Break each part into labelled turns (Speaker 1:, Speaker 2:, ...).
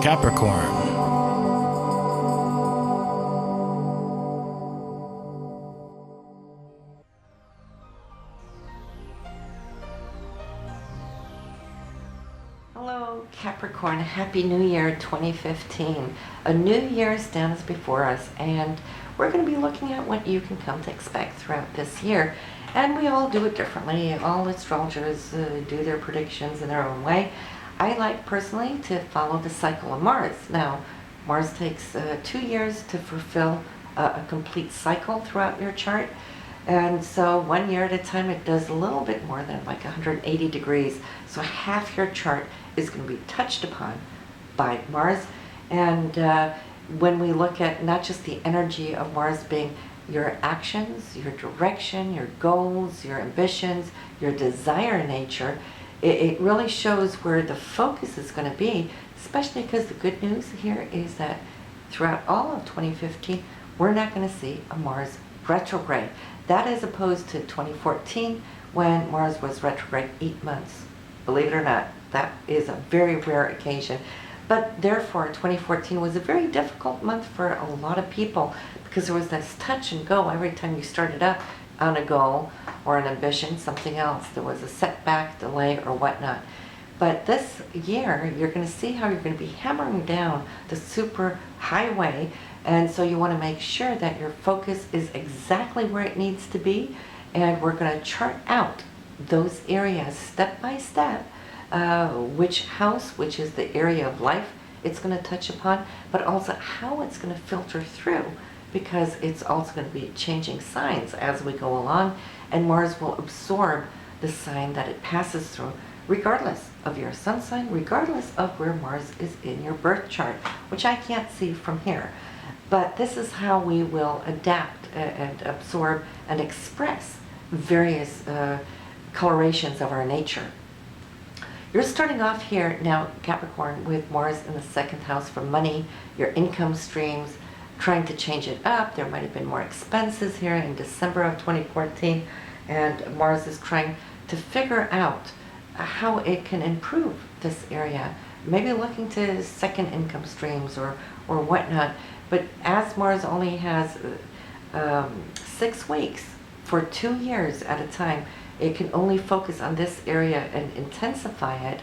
Speaker 1: Capricorn.
Speaker 2: Hello Capricorn, Happy New Year 2015. A new year stands before us and we're going to be looking at what you can come to expect throughout this year. And we all do it differently. All astrologers do their predictions in their own way. I like personally to follow the cycle of Mars. Now, Mars takes 2 years to fulfill a complete cycle throughout your chart. And so 1 year at a time, it does a little bit more than like 180 degrees. So half your chart is going to be touched upon by Mars. And when we look at not just the energy of Mars being your actions, your direction, your goals, your ambitions, your desire nature, it really shows where the focus is going to be, especially because the good news here is that throughout all of 2015, we're not going to see a Mars retrograde. That is opposed to 2014 when Mars was retrograde 8 months. Believe it or not, that is a very rare occasion. But therefore, 2014 was a very difficult month for a lot of people because there was this touch and go every time you started up on a goal or an ambition, something else. There was a setback, delay, or whatnot. But this year, you're going to see how you're going to be hammering down the super highway. And so you want to make sure that your focus is exactly where it needs to be. And we're going to chart out those areas step by step, which house, which is the area of life it's going to touch upon, but also how it's going to filter through, because it's also going to be changing signs as we go along, and Mars will absorb the sign that it passes through, regardless of your sun sign, regardless of where Mars is in your birth chart, which I can't see from here. But this is how we will adapt and absorb and express various colorations of our nature. You're starting off here now, Capricorn, with Mars in the second house for money, your income streams, trying to change it up. There might have been more expenses here in December of 2014, and Mars is trying to figure out how it can improve this area, maybe looking to second income streams or whatnot. But as Mars only has 6 weeks for 2 years at a time, it can only focus on this area and intensify it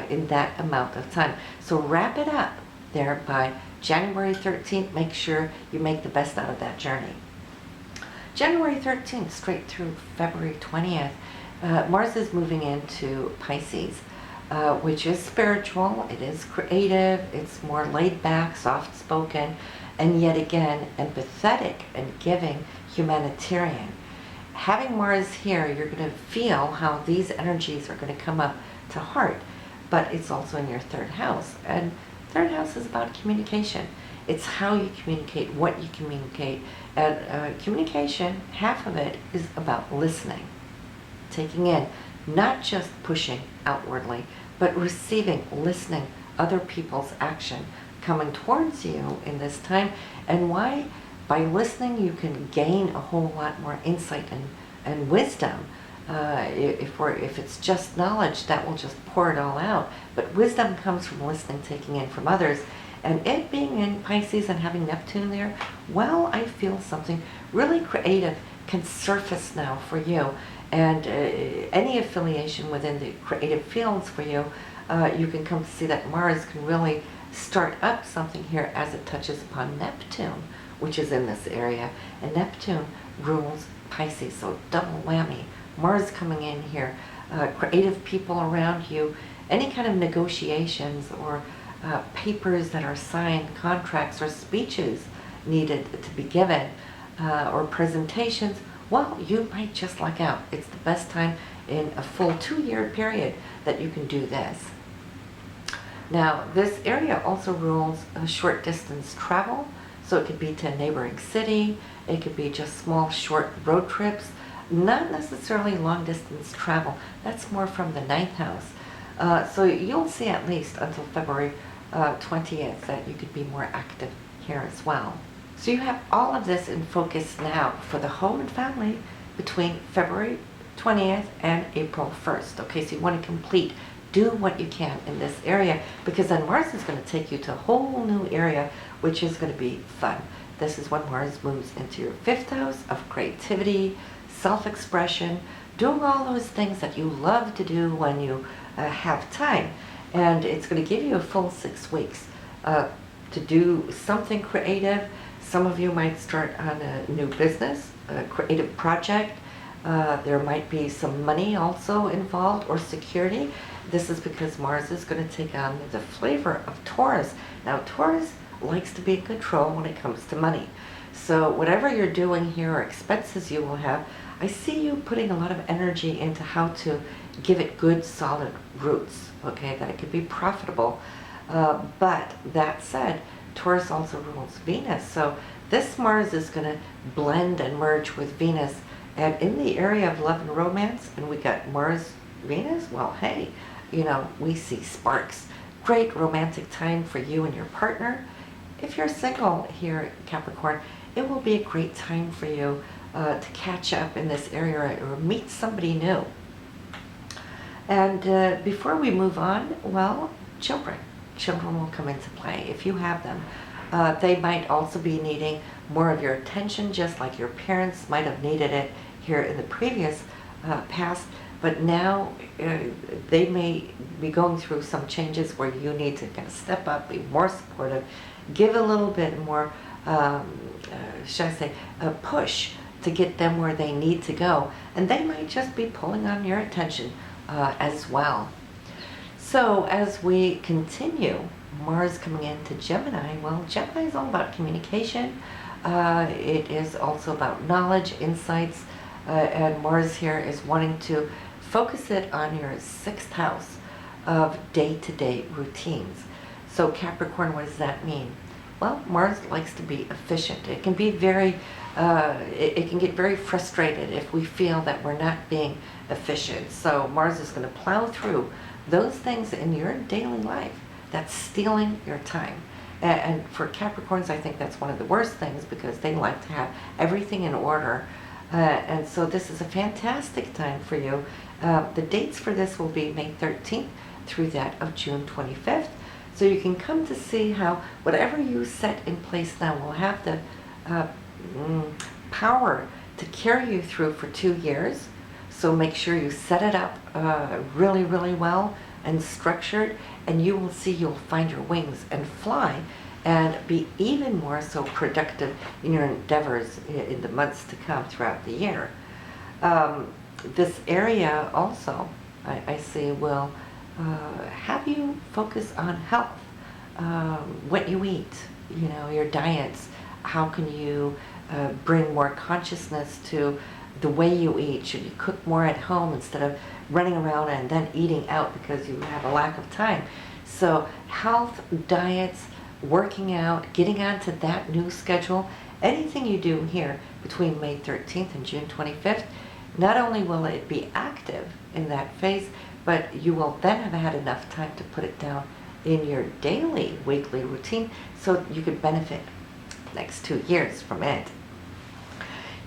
Speaker 2: in that amount of time. So wrap it up there by January 13th. Make sure you make the best out of that journey. January 13th straight through February 20th, Mars is moving into Pisces, which is spiritual, it is creative, it's more laid back, soft spoken, and yet again empathetic and giving, humanitarian. Having Mars here, you're going to feel how these energies are going to come up to heart, but it's also in your third house. And third house is about communication. It's how you communicate, what you communicate. And communication, half of it is about listening, taking in, not just pushing outwardly, but receiving, listening, other people's action coming towards you in this time. And why? By listening, you can gain a whole lot more insight and wisdom. If it's just knowledge, that will just pour it all out. But wisdom comes from listening, taking in from others. And it being in Pisces and having Neptune there, well, I feel something really creative can surface now for you. And any affiliation within the creative fields for you, you can come to see that Mars can really start up something here as it touches upon Neptune, which is in this area. And Neptune rules Pisces, so double whammy. Mars coming in here, creative people around you, any kind of negotiations or papers that are signed, contracts or speeches needed to be given, or presentations, well, you might just luck out. It's the best time in a full 2-year period that you can do this. Now, this area also rules short distance travel. So it could be to a neighboring city, it could be just small, short road trips, not necessarily long distance travel. That's more from the 9th house. So you'll see at least until February 20th that you could be more active here as well. So you have all of this in focus now for the home and family between February 20th and April 1st. Okay, so you want to complete do what you can in this area, because then Mars is going to take you to a whole new area, which is going to be fun. This is when Mars moves into your 5th house of creativity, self-expression, doing all those things that you love to do when you have time. And it's going to give you a full 6 weeks to do something creative. Some of you might start on a new business, a creative project. There might be some money also involved, or security. This is because Mars is going to take on the flavor of Taurus. Now, Taurus likes to be in control when it comes to money. So whatever you're doing here, or expenses you will have, I see you putting a lot of energy into how to give it good, solid roots, okay, that it could be profitable. But that said, Taurus also rules Venus. So this Mars is going to blend and merge with Venus. And in the area of love and romance, and we got Mars, Venus, well, hey, you know, we see sparks. Great romantic time for you and your partner. If you're single here, Capricorn, it will be a great time for you to catch up in this area or meet somebody new. And before we move on, well, children. Children will come into play if you have them. They might also be needing more of your attention, just like your parents might have needed it here in the previous past. But now they may be going through some changes where you need to kind of step up, be more supportive, give a little bit more, should I say, a push to get them where they need to go. And they might just be pulling on your attention as well. So as we continue, Mars coming into Gemini, well, Gemini is all about communication. It is also about knowledge, insights, and Mars here is wanting to focus it on your 6th house of day-to-day routines. So Capricorn, what does that mean? Well, Mars likes to be efficient. It can be very, it can get very frustrated if we feel that we're not being efficient. So Mars is going to plow through those things in your daily life that's stealing your time. And for Capricorns, I think that's one of the worst things, because they like to have everything in order. And so this is a fantastic time for you. The dates for this will be May 13th through that of June 25th. So you can come to see how whatever you set in place now will have the power to carry you through for 2 years. So make sure you set it up really, really well and structured, and you will see you'll find your wings and fly and be even more so productive in your endeavors in the months to come throughout the year. This area also, I see, will have you focus on health, what you eat, you know, your diets. How can you bring more consciousness to the way you eat? Should you cook more at home instead of running around and then eating out because you have a lack of time? So health, diets, working out, getting onto that new schedule, anything you do here between May 13th and June 25th, not only will it be active in that phase, but you will then have had enough time to put it down in your daily, weekly routine so you could benefit the next 2 years from it.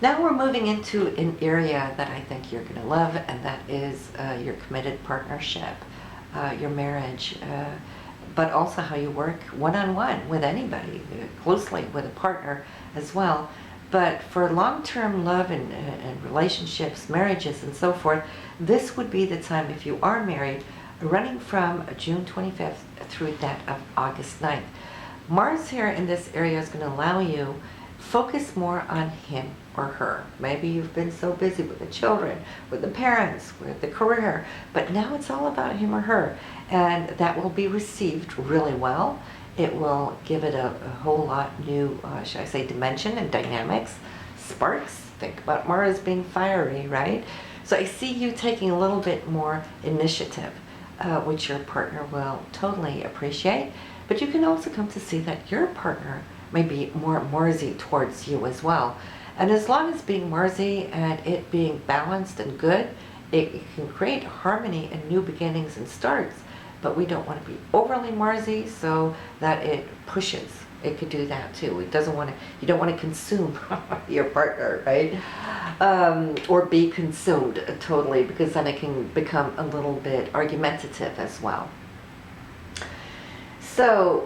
Speaker 2: Now we're moving into an area that I think you're going to love, and that is your committed partnership, your marriage, but also how you work one-on-one with anybody, closely with a partner as well. But for long-term love and relationships, marriages, and so forth, this would be the time, if you are married, running from June 25th through that of August 9th. Mars here in this area is going to allow you focus more on him or her. Maybe you've been so busy with the children, with the parents, with the career, but now it's all about him or her, and that will be received really well. It will give it a whole lot new, should I say, dimension and dynamics, sparks. Think about Mars being fiery, right? So I see you taking a little bit more initiative, which your partner will totally appreciate. But you can also come to see that your partner may be more Marsy towards you as well. And as long as being Marsy and it being balanced and good, it can create harmony and new beginnings and starts. But we don't want to be overly Marsy so that it pushes It could do that too. It doesn't want to, you don't want to consume your partner, right? Or be consumed totally, because then it can become a little bit argumentative as well. So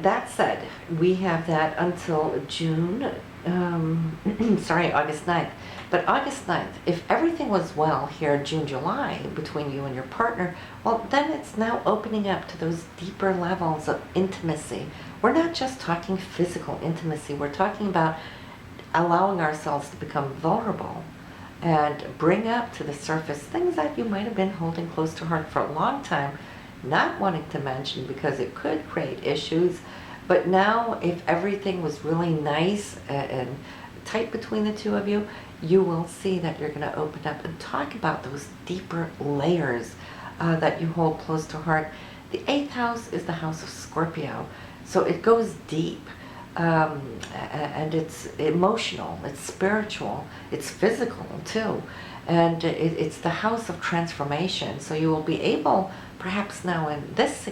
Speaker 2: that said, we have that until June, August 9th. But August 9th, if everything was well here June, July between you and your partner, well, then it's now opening up to those deeper levels of intimacy. We're not just talking physical intimacy. We're talking about allowing ourselves to become vulnerable and bring up to the surface things that you might have been holding close to heart for a long time, not wanting to mention because it could create issues. But now, if everything was really nice and tight between the two of you, you will see that you're going to open up and talk about those deeper layers that you hold close to heart. The 8th house is the house of Scorpio, so it goes deep, and it's emotional, it's spiritual, it's physical too, and it's the house of transformation. So you will be able, perhaps now in this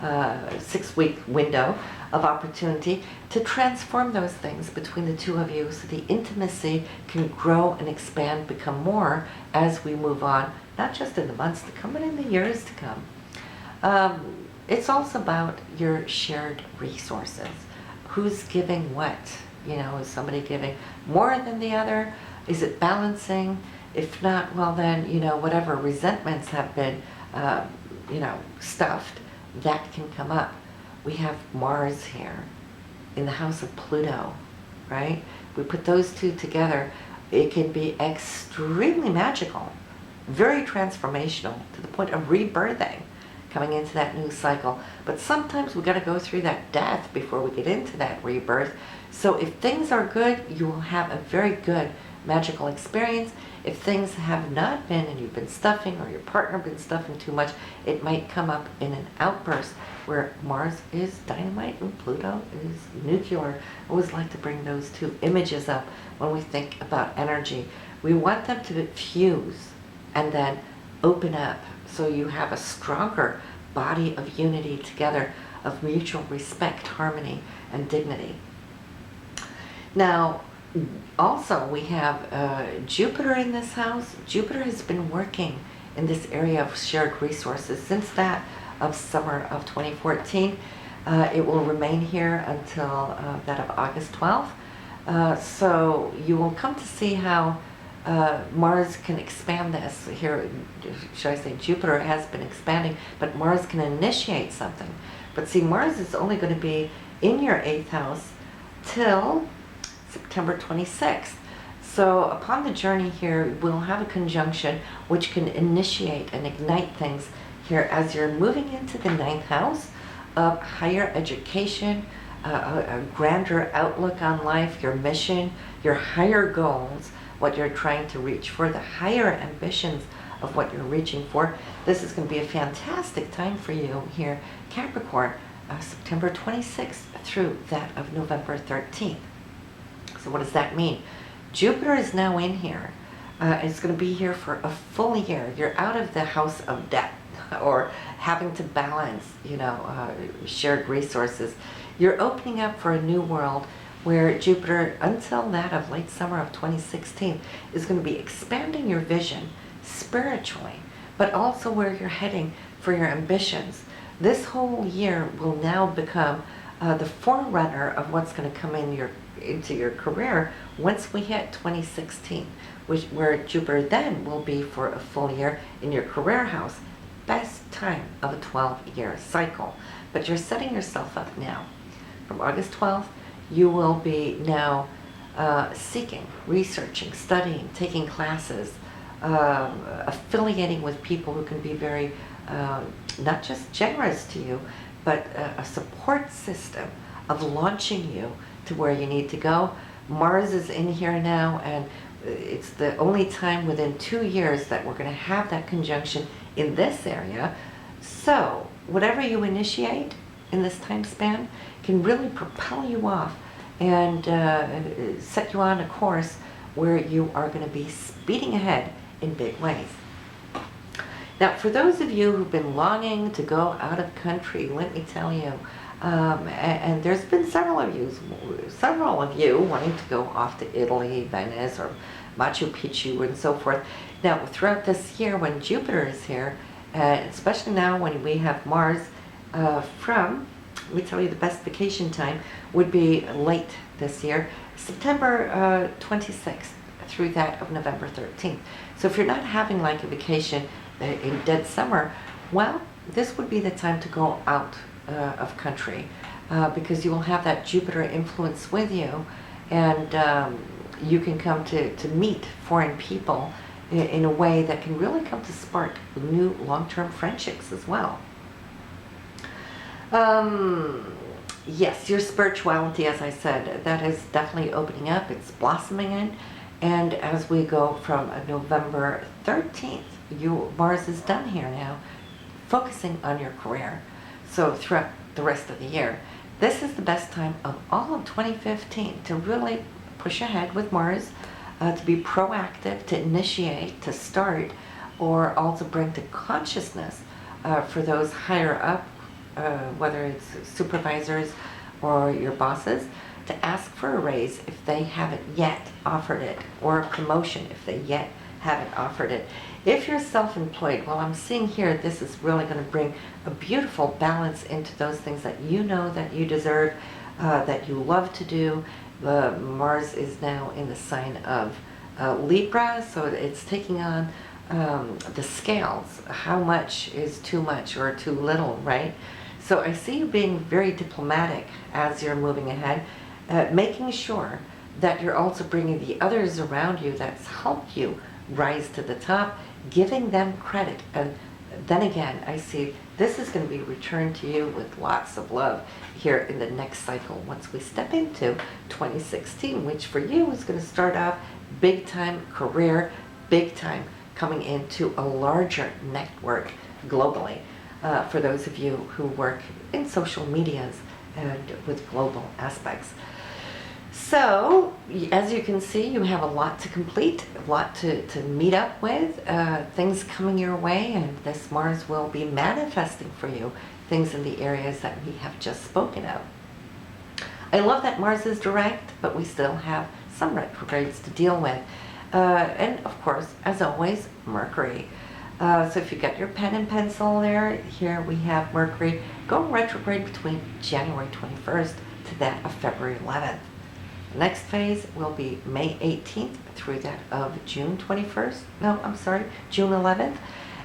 Speaker 2: 6-week window of opportunity, to transform those things between the two of you, so the intimacy can grow and expand, become more as we move on, not just in the months to come, but in the years to come. It's also about your shared resources. Who's giving what? You know, is somebody giving more than the other? Is it balancing? If not, well then, you know, whatever resentments have been, stuffed, that can come up. We have Mars here in the house of Pluto, right? We put those two together, it can be extremely magical, very transformational, to the point of rebirthing, coming into that new cycle. But sometimes we got to go through that death before we get into that rebirth. So if things are good, you will have a very good magical experience. If things have not been, and you've been stuffing, or your partner been stuffing too much, it might come up in an outburst, where Mars is dynamite and Pluto is nuclear. I always like to bring those two images up when we think about energy. We want them to fuse and then open up, so you have a stronger body of unity together, of mutual respect, harmony, and dignity. Now, also we have Jupiter in this house. Jupiter has been working in this area of shared resources since that of summer of 2014. It will remain here until that of August 12th. So you will come to see how Mars can expand this. Here, should I say, Jupiter has been expanding, but Mars can initiate something. But see, Mars is only going to be in your 8th house till September 26th. So upon the journey here, we'll have a conjunction which can initiate and ignite things here as you're moving into the 9th house of higher education, a grander outlook on life, your mission, your higher goals, what you're trying to reach for, the higher ambitions of what you're reaching for. This is going to be a fantastic time for you here, Capricorn, September 26th through that of November 13th. So what does that mean? Jupiter is now in here. It's going to be here for a full year. You're out of the house of debt or having to balance, shared resources. You're opening up for a new world where Jupiter, until that of late summer of 2016, is going to be expanding your vision spiritually, but also where you're heading for your ambitions. This whole year will now become the forerunner of what's going to come into your career once we hit 2016, where Jupiter then will be for a full year in your career house. Best time of a 12-year cycle. But you're setting yourself up now. From August 12th, you will be now seeking, researching, studying, taking classes, affiliating with people who can be very, not just generous to you, but a support system of launching you to where you need to go. Mars is in here now, and it's the only time within 2 years that we're going to have that conjunction in this area. So whatever you initiate in this time span can really propel you off and set you on a course where you are going to be speeding ahead in big ways. Now, for those of you who've been longing to go out of country, let me tell you, And there's been several of you wanting to go off to Italy, Venice, or Machu Picchu, and so forth. Now, throughout this year, when Jupiter is here, especially now when we have Mars let me tell you, the best vacation time would be late this year, September 26th through that of November 13th. So if you're not having like a vacation in dead summer, well, this would be the time to go out of country because you will have that Jupiter influence with you, and you can come to meet foreign people in a way that can really come to spark new long-term friendships as well. Yes, your spirituality, as I said, that is definitely opening up. It's blossoming in. And as we go from November 13th, Mars is done here now, focusing on your career. So throughout the rest of the year, this is the best time of all of 2015 to really push ahead with Mars, to be proactive, to initiate, to start, or also bring to consciousness for those higher up, whether it's supervisors or your bosses, to ask for a raise if they haven't yet offered it, or a promotion if they yet haven't offered it. If you're self-employed, well, I'm seeing here this is really going to bring a beautiful balance into those things that you know that you deserve, that you love to do. Mars is now in the sign of Libra, so it's taking on the scales. How much is too much or too little, right? So I see you being very diplomatic as you're moving ahead, making sure that you're also bringing the others around you that's helped you rise to the top, giving them credit. And then again, I see this is going to be returned to you with lots of love here in the next cycle once we step into 2016, which for you is going to start off big time career, big time coming into a larger network globally. For those of you who work in social medias and with global aspects. So, as you can see, you have a lot to complete, a lot to meet up with, things coming your way, and this Mars will be manifesting for you things in the areas that we have just spoken of. I love that Mars is direct, but we still have some retrogrades to deal with. And of course, as always, Mercury. So if you got your pen and pencil there, here we have Mercury going retrograde between January 21st to that of February 11th. The next phase will be May 18th through that of June 21st. No, I'm sorry, June 11th.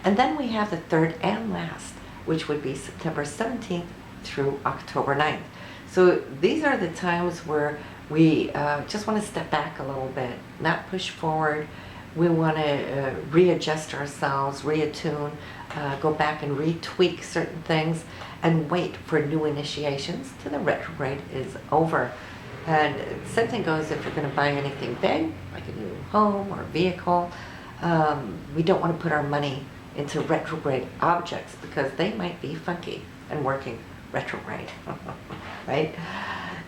Speaker 2: And then we have the third and last, which would be September 17th through October 9th. So these are the times where we just want to step back a little bit, not push forward. We want to readjust ourselves, reattune, go back and retweak certain things, and wait for new initiations till the retrograde is over. And same thing goes if you're going to buy anything big, like a new home or vehicle. We don't want to put our money into retrograde objects because they might be funky and working retrograde, right?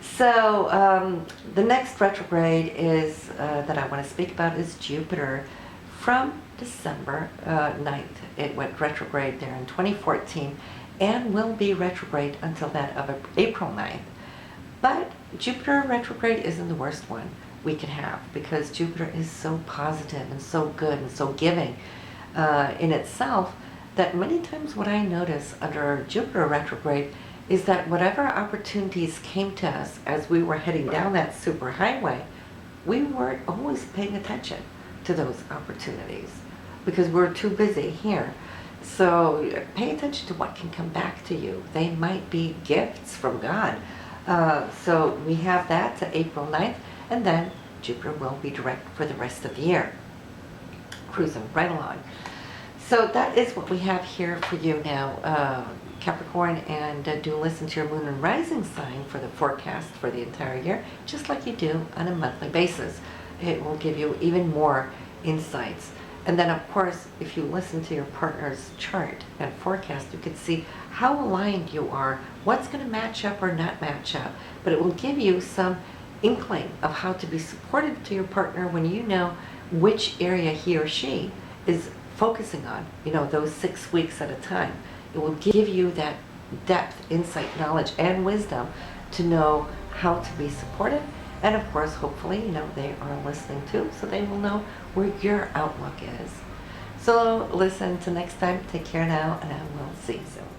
Speaker 2: So the next retrograde is that I want to speak about is Jupiter. From December 9th, it went retrograde there in 2014 and will be retrograde until that of April 9th. But Jupiter retrograde isn't the worst one we can have because Jupiter is so positive and so good and so giving in itself that many times what I notice under Jupiter retrograde is that whatever opportunities came to us as we were heading down that super highway, we weren't always paying attention to those opportunities because we're too busy here. So pay attention to what can come back to you. They might be gifts from God. So we have that to April 9th, and then Jupiter will be direct for the rest of the year, cruising right along. So that is what we have here for you now, Capricorn, and do listen to your moon and rising sign for the forecast for the entire year, just like you do on a monthly basis. It will give you even more insights. And then, of course, if you listen to your partner's chart and forecast, you can see how aligned you are, what's going to match up or not match up. But it will give you some inkling of how to be supportive to your partner when you know which area he or she is focusing on, those 6 weeks at a time. It will give you that depth, insight, knowledge, and wisdom to know how to be supported. And of course, hopefully, they are listening too, so they will know where your outlook is. So listen, till next time, take care now, and I will see you soon.